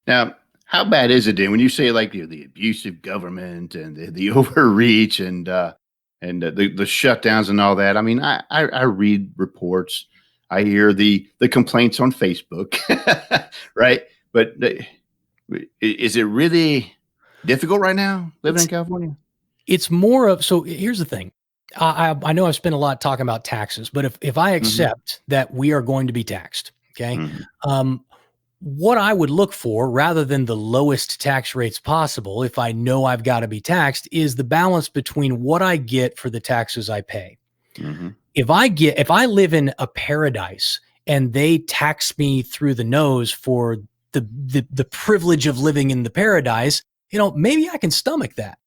Now, how bad is it then when you say like the abusive government and the overreach and the shutdowns and all that? I mean, I read reports, I hear the complaints on Facebook, right? But is it really difficult right now living in California? It's more of, so here's the thing. I know I've spent a lot talking about taxes, but if I accept that we are going to be taxed, okay, what I would look for rather than the lowest tax rates possible, if I know I've got to be taxed, is the balance between what I get for the taxes I pay. If I live in a paradise and they tax me through the nose for the privilege of living in the paradise, you know, maybe I can stomach that.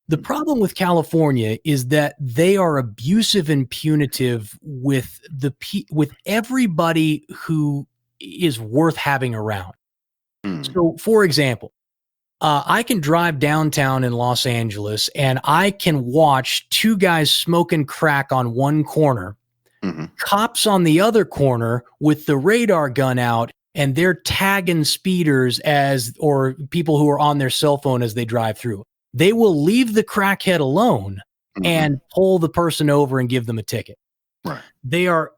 The problem with California is that they are abusive and punitive with everybody who is worth having around. So, for example, I can drive downtown in Los Angeles and I can watch two guys smoking crack on one corner, cops on the other corner with the radar gun out, and they're tagging speeders or people who are on their cell phone as they drive through. They will leave the crackhead alone and pull the person over and give them a ticket. Right. They are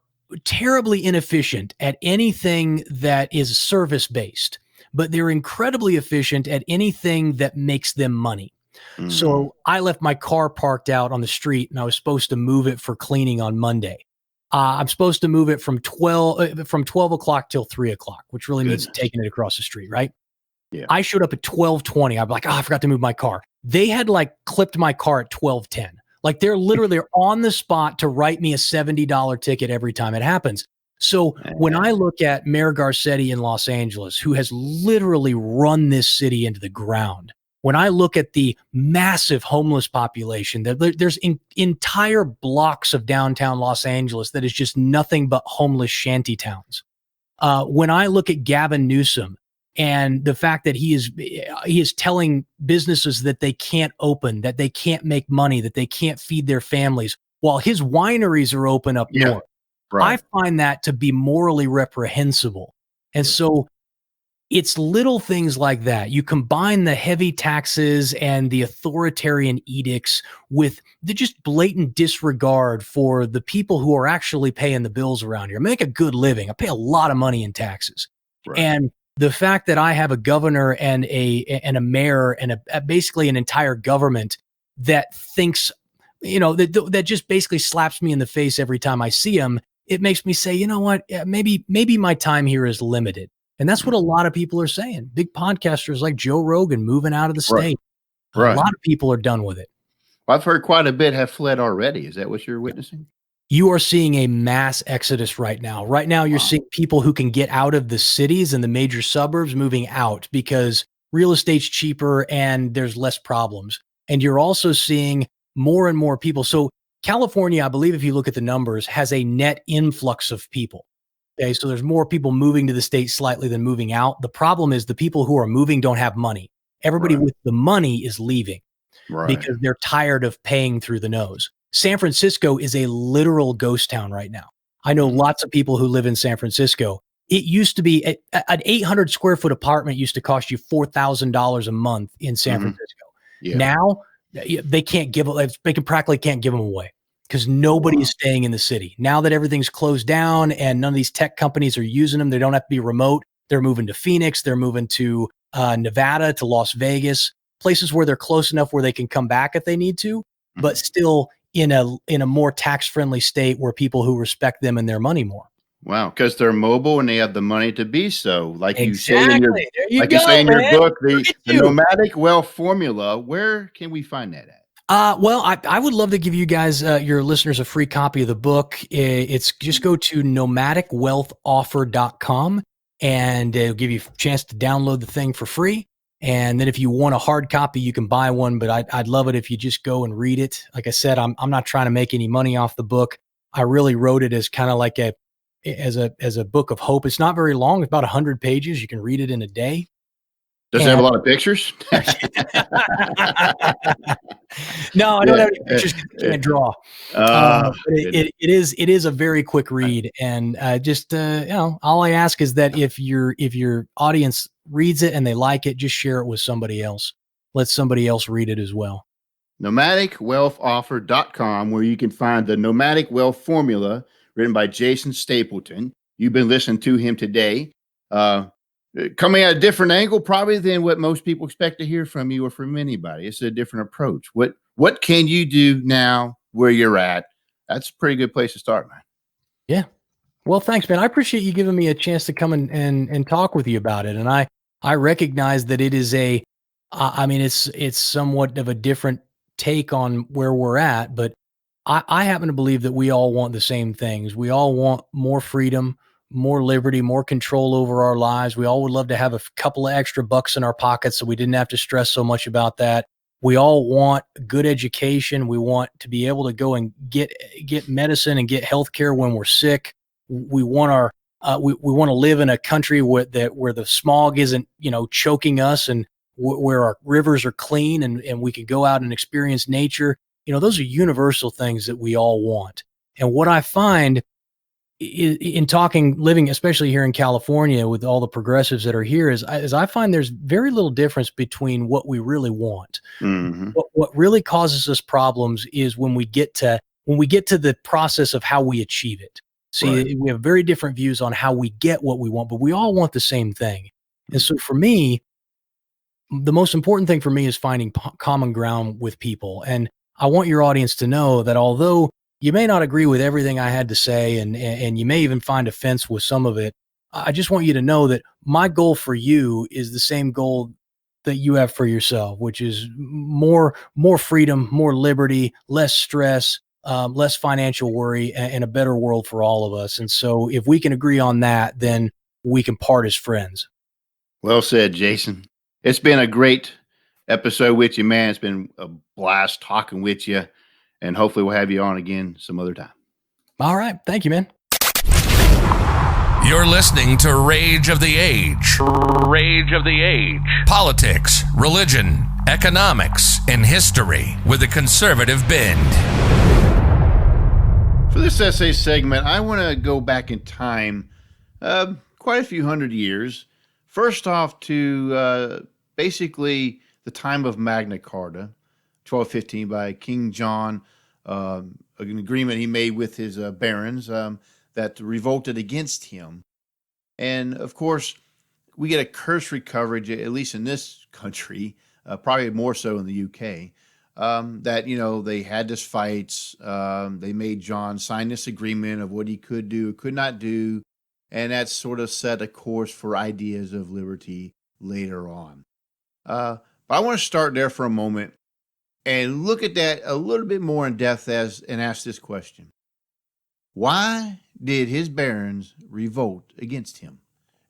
terribly inefficient at anything that is service-based, but they're incredibly efficient at anything that makes them money. So I left my car parked out on the street and I was supposed to move it for cleaning on Monday. I'm supposed to move it from 12 o'clock till 3 o'clock, which really means taking it across the street, right? Yeah. I showed up at 12:20. I'm like, I forgot to move my car. They had like clipped my car at 12:10. Like they're on the spot to write me a $70 ticket every time it happens. So when I look at Mayor Garcetti in Los Angeles, who has literally run this city into the ground, when I look at the massive homeless population, there's entire blocks of downtown Los Angeles that is just nothing but homeless shanty towns. When I look at Gavin Newsom, and the fact that he is telling businesses that they can't open, that they can't make money, that they can't feed their families, while his wineries are open up north. Right. I find that to be morally reprehensible. And so it's little things like that. You combine the heavy taxes and the authoritarian edicts with the just blatant disregard for the people who are actually paying the bills around here. I make a good living. I pay a lot of money in taxes. Right. And the fact that I have a governor and a mayor and basically an entire government that thinks, you know, that just basically slaps me in the face every time I see him, it makes me say, you know what, maybe my time here is limited. And that's what a lot of people are saying. Big podcasters like Joe Rogan moving out of the state. Right. A lot of people are done with it. Well, I've heard quite a bit have fled already. Is that what you're witnessing? You are seeing a mass exodus right now. Right now, you're seeing people who can get out of the cities and the major suburbs moving out because real estate's cheaper and there's less problems. And you're also seeing more and more people. So California, I believe if you look at the numbers, has a net influx of people. Okay, so there's more people moving to the state slightly than moving out. The problem is the people who are moving don't have money. Everybody with the money is leaving because they're tired of paying through the nose. San Francisco is a literal ghost town right now. I know lots of people who live in San Francisco. It used to be an 800 square foot apartment used to cost you $4,000 a month in San Francisco. Yeah. Now they can practically can't give them away because nobody is staying in the city. Now that everything's closed down and none of these tech companies are using them, they don't have to be remote. They're moving to Phoenix. They're moving to Nevada, to Las Vegas, places where they're close enough where they can come back if they need to, but still in a more tax-friendly state where people who respect them and their money more. Wow, because they're mobile and they have the money to be so. Like Exactly. you say in your, There you like go, you say in your man. book, Look the at you. Nomadic Wealth Formula. Where can we find that at? Well, I would love to give you guys, your listeners, a free copy of the book. It's just go to nomadicwealthoffer.com and it'll give you a chance to download the thing for free. And then if you want a hard copy, you can buy one, but I'd love it if you just go and read it. Like I said, I'm not trying to make any money off the book. I really wrote it as kind of like as a book of hope. It's not very long. It's about 100 pages. You can read it in a day. Does it have a lot of pictures? No, I don't have any pictures because I can't draw. But it is a very quick read, and all I ask is that if your audience reads it and they like it, just share it with somebody else. Let somebody else read it as well. NomadicWealthOffer.com, where you can find the Nomadic Wealth Formula written by Jason Stapleton. You've been listening to him today. Coming at a different angle, probably than what most people expect to hear from you or from anybody. It's a different approach. What can you do now where you're at? That's a pretty good place to start, man. Yeah. Well, thanks, man. I appreciate you giving me a chance to come and talk with you about it. And I recognize that it is it's somewhat of a different take on where we're at, but I happen to believe that we all want the same things. We all want more freedom, more liberty, more control over our lives. We all would love to have a couple of extra bucks in our pockets so we didn't have to stress so much about that. We all want good education. We want to be able to go and get medicine and get health care when we're sick. We want we want to live in a country where the smog isn't, choking us, and where our rivers are clean and we can go out and experience nature. Those are universal things that we all want. And what I find in living, especially here in California with all the progressives that are here, is I find there's very little difference between what we really want. Mm-hmm. What really causes us problems is when we get to the process of how we achieve it. See, right. We have very different views on how we get what we want, but we all want the same thing. And so for me, the most important thing for me is finding common ground with people. And I want your audience to know that although you may not agree with everything I had to say, and you may even find offense with some of it, I just want you to know that my goal for you is the same goal that you have for yourself, which is more freedom, more liberty, less stress, less financial worry, and a better world for all of us. And so if we can agree on that, then we can part as friends. Well said, Jason. It's been a great episode with you, man. It's been a blast talking with you, and hopefully we'll have you on again some other time. All right. Thank you, man. You're listening to Rage of the Age. Rage of the Age. Politics, religion, economics, and history with a conservative bend. For this essay segment, I want to go back in time quite a few hundred years. First off to basically the time of Magna Carta, 1215 by King John, an agreement he made with his barons that revolted against him. And of course, we get a cursory coverage, at least in this country, probably more so in the UK, that, they had this fights. They made John sign this agreement of what he could do, could not do. And that sort of set a course for ideas of liberty later on. But I want to start there for a moment and look at that a little bit more in depth and ask this question. Why did his barons revolt against him?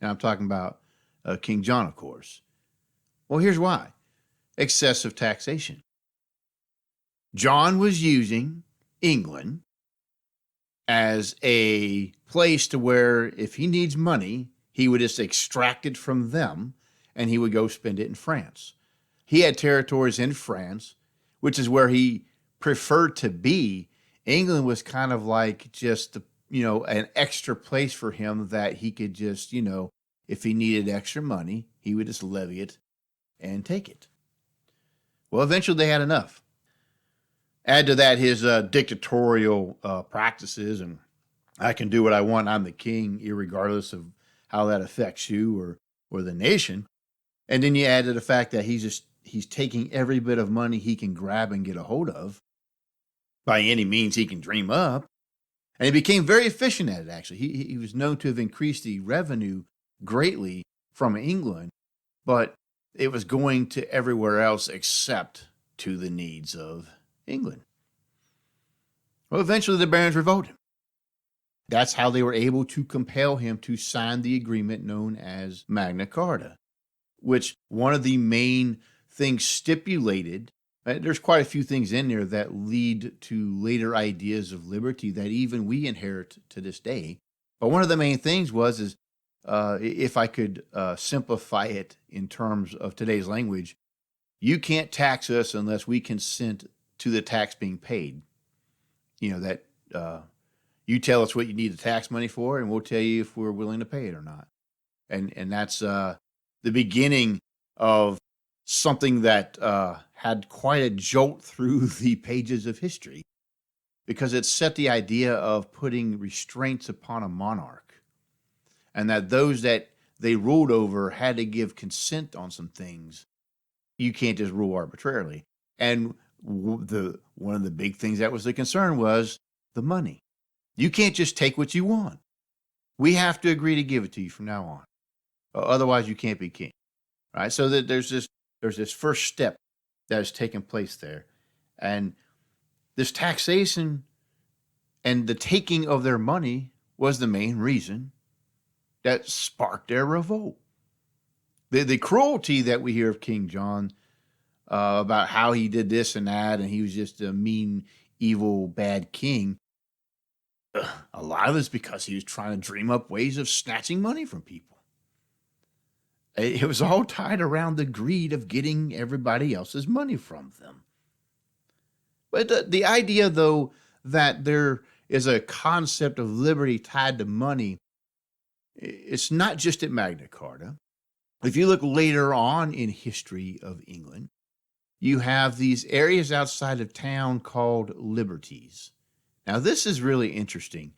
And I'm talking about King John, of course. Well, here's why. Excessive taxation. John was using England as a place to where if he needs money, he would just extract it from them and he would go spend it in France. He had territories in France, which is where he preferred to be. England was kind of like just, an extra place for him that he could just, if he needed extra money, he would just levy it and take it. Well, eventually they had enough. Add to that his dictatorial practices, and I can do what I want. I'm the king, irregardless of how that affects you or the nation. And then you add to the fact that he's taking every bit of money he can grab and get a hold of by any means he can dream up. And he became very efficient at it, actually. He was known to have increased the revenue greatly from England, but it was going to everywhere else except to the needs of England. Well, eventually the barons revolted. That's how they were able to compel him to sign the agreement known as Magna Carta, which one of the main things stipulated. There's quite a few things in there that lead to later ideas of liberty that even we inherit to this day. But one of the main things was, if I could simplify it in terms of today's language, you can't tax us unless we consent to the tax being paid. That you tell us what you need the tax money for, and we'll tell you if we're willing to pay it or not. And that's the beginning of something that had quite a jolt through the pages of history, because it set the idea of putting restraints upon a monarch, and that those that they ruled over had to give consent on some things. You can't just rule arbitrarily. And one of the big things that was the concern was the money. You can't just take what you want. We have to agree to give it to you from now on. Otherwise, you can't be king. Right? So that there's this first step that has taken place there. And this taxation and the taking of their money was the main reason that sparked their revolt. The cruelty that we hear of King John, about how he did this and that, and he was just a mean, evil, bad king, a lot of it's because he was trying to dream up ways of snatching money from people. It was all tied around the greed of getting everybody else's money from them. But the idea, though, that there is a concept of liberty tied to money, it's not just at Magna Carta. If you look later on in history of England, you have these areas outside of town called liberties. Now, this is really interesting.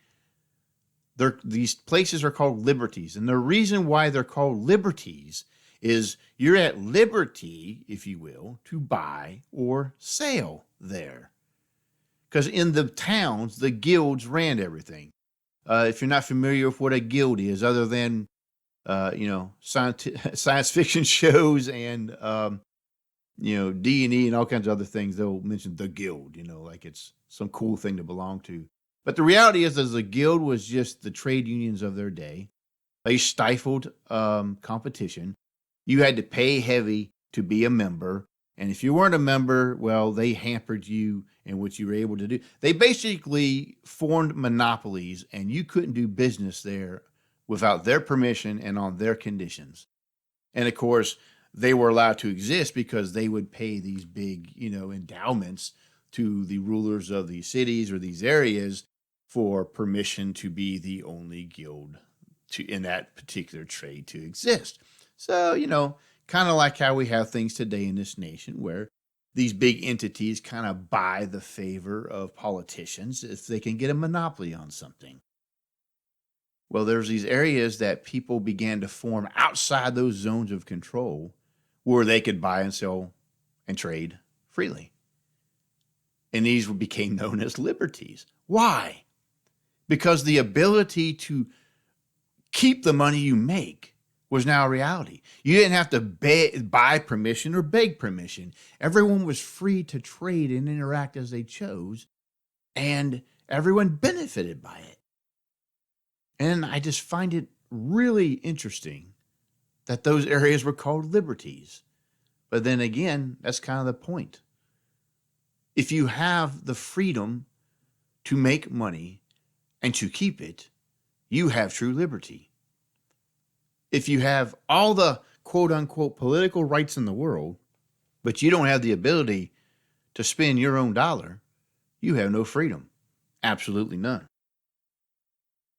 These places are called liberties, and the reason why they're called liberties is you're at liberty, if you will, to buy or sell there. Because in the towns, the guilds ran everything. If you're not familiar with what a guild is, other than science fiction shows and D&E and all kinds of other things, they'll mention the guild, like it's some cool thing to belong to. But the reality is the guild was just the trade unions of their day. They stifled competition. You had to pay heavy to be a member. And if you weren't a member, well, they hampered you in what you were able to do. They basically formed monopolies, and you couldn't do business there without their permission and on their conditions. And of course, they were allowed to exist because they would pay these big, endowments to the rulers of these cities or these areas for permission to be the only guild in that particular trade to exist. So, kind of like how we have things today in this nation where these big entities kind of buy the favor of politicians if they can get a monopoly on something. Well, there's these areas that people began to form outside those zones of control where they could buy and sell and trade freely. And these became known as liberties. Why? Because the ability to keep the money you make was now a reality. You didn't have to buy permission or beg permission. Everyone was free to trade and interact as they chose, and everyone benefited by it. And I just find it really interesting that those areas were called liberties. But then again, that's kind of the point. If you have the freedom to make money and to keep it, you have true liberty. If you have all the quote unquote political rights in the world, but you don't have the ability to spend your own dollar, you have no freedom. Absolutely none.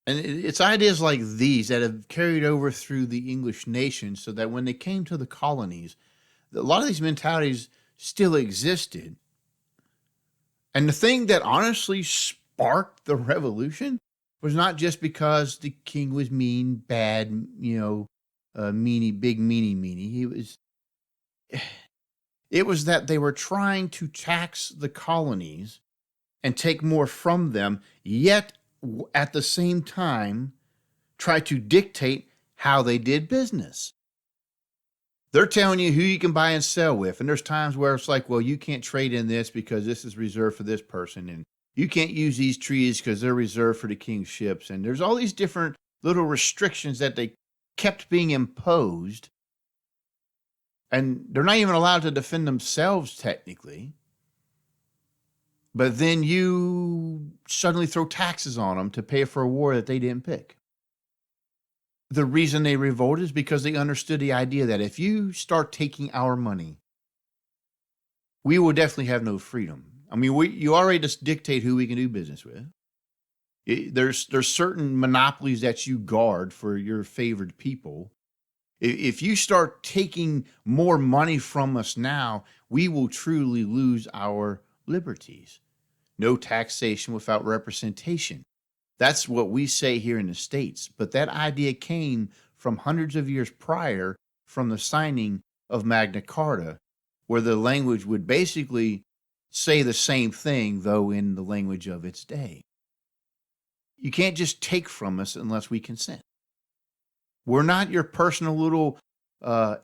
And it's ideas like these that have carried over through the English nation so that when they came to the colonies, a lot of these mentalities still existed. And the thing that honestly sparked the revolution was not just because the king was mean, bad, meanie, big meanie. It was that they were trying to tax the colonies and take more from them, yet at the same time try to dictate how they did business. They're telling you who you can buy and sell with. And there's times where it's like, well, you can't trade in this because this is reserved for this person. And you can't use these trees because they're reserved for the king's ships. And there's all these different little restrictions that they kept being imposed. And they're not even allowed to defend themselves technically. But then you suddenly throw taxes on them to pay for a war that they didn't pick. The reason they revolted is because they understood the idea that if you start taking our money, we will definitely have no freedom. I mean, you already just dictate who we can do business with. There's certain monopolies that you guard for your favored people. If you start taking more money from us now, we will truly lose our liberties. No taxation without representation. That's what we say here in the States. But that idea came from hundreds of years prior from the signing of Magna Carta, where the language would basically say the same thing, though in the language of its day. You can't just take from us unless we consent. We're not your personal little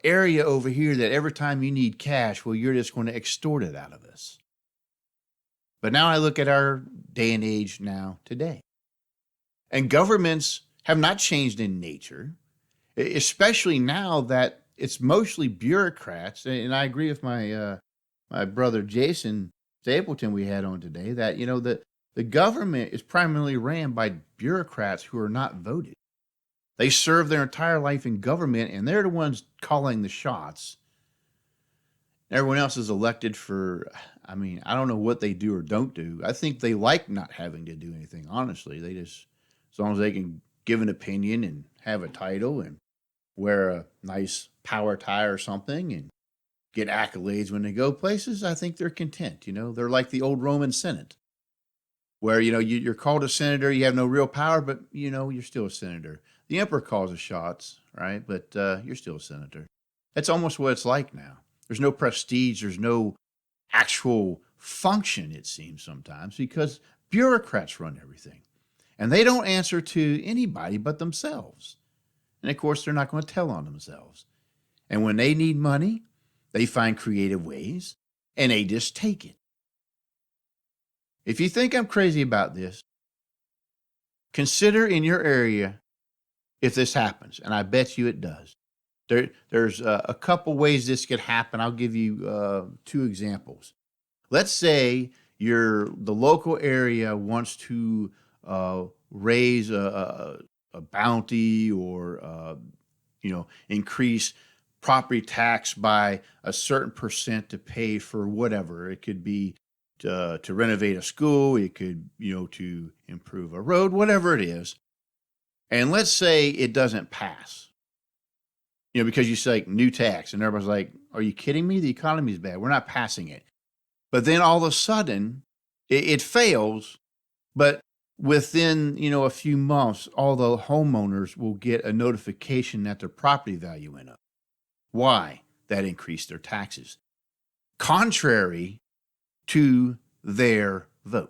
area over here that every time you need cash, well, you're just going to extort it out of us. But now I look at our day and age now today. And governments have not changed in nature, especially now that it's mostly bureaucrats. And I agree with my brother Jason Stapleton we had on today that, the government is primarily ran by bureaucrats who are not voted. They serve their entire life in government, and they're the ones calling the shots. Everyone else is elected for, I don't know what they do or don't do. I think they like not having to do anything, honestly. They just, as long as they can give an opinion and have a title and wear a nice power tie or something and get accolades when they go places, I think they're content. They're like the old Roman Senate, where, you're called a senator, you have no real power, but, you're still a senator. The emperor calls the shots, right? But you're still a senator. That's almost what it's like now. There's no prestige. There's no actual function, it seems sometimes, because bureaucrats run everything. And they don't answer to anybody but themselves. And of course, they're not going to tell on themselves. And when they need money, they find creative ways and they just take it. If you think I'm crazy about this, consider in your area if this happens. And I bet you it does. There's a couple ways this could happen. I'll give you 2 examples. Let's say the local area wants to raise a bounty or increase property tax by a certain percent to pay for whatever. It could be to renovate a school. It could to improve a road, whatever it is. And let's say it doesn't pass. Because you say new tax, and everybody's like, are you kidding me? The economy's bad. We're not passing it. But then all of a sudden, it fails. But within, a few months, all the homeowners will get a notification that their property value went up. Why? That increased their taxes. Contrary to their vote.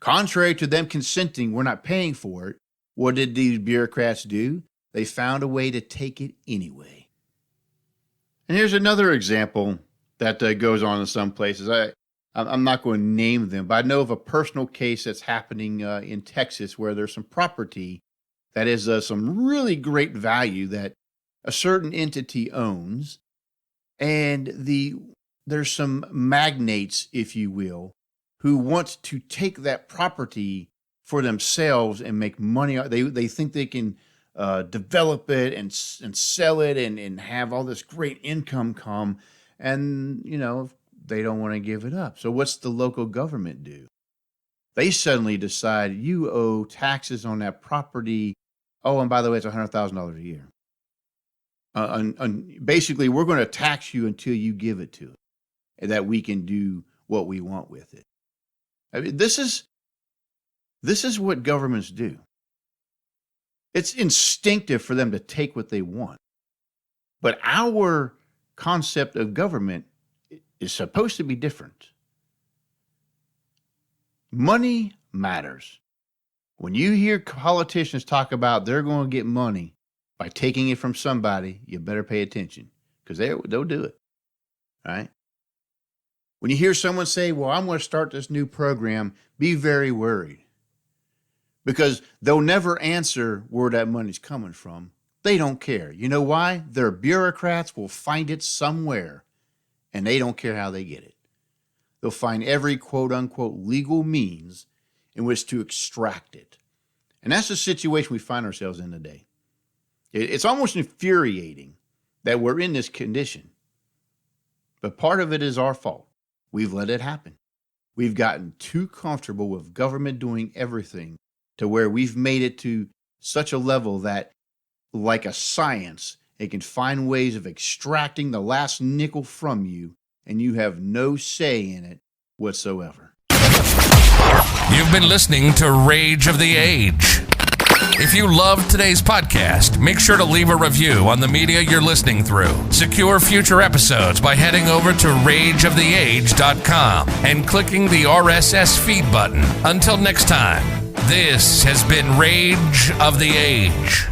Contrary to them consenting, we're not paying for it. What did these bureaucrats do? They found a way to take it anyway. And here's another example that goes on in some places. I'm not going to name them, but I know of a personal case that's happening in Texas where there's some property that is some really great value that a certain entity owns. And there's some magnates, if you will, who want to take that property for themselves and make money. They think they can develop it and sell it and have all this great income come. And, they don't want to give it up. So what's the local government do? They suddenly decide you owe taxes on that property. Oh, and by the way, it's $100,000 a year. Basically, we're going to tax you until you give it to us, and that we can do what we want with it. I mean, this is what governments do. It's instinctive for them to take what they want. But our concept of government is supposed to be different. Money matters. When you hear politicians talk about they're going to get money by taking it from somebody, you better pay attention, because they'll do it. Right? When you hear someone say, well, I'm going to start this new program, be very worried, because they'll never answer where that money's coming from. They don't care. You know why? Their bureaucrats will find it somewhere, and they don't care how they get it. They'll find every quote unquote legal means in which to extract it. And that's the situation we find ourselves in today. It's almost infuriating that we're in this condition. But part of it is our fault. We've let it happen. We've gotten too comfortable with government doing everything to where we've made it to such a level that, like a science, it can find ways of extracting the last nickel from you, and you have no say in it whatsoever. You've been listening to Rage of the Age. If you loved today's podcast, make sure to leave a review on the media you're listening through. Secure future episodes by heading over to rageoftheage.com and clicking the RSS feed button. Until next time, this has been Rage of the Age.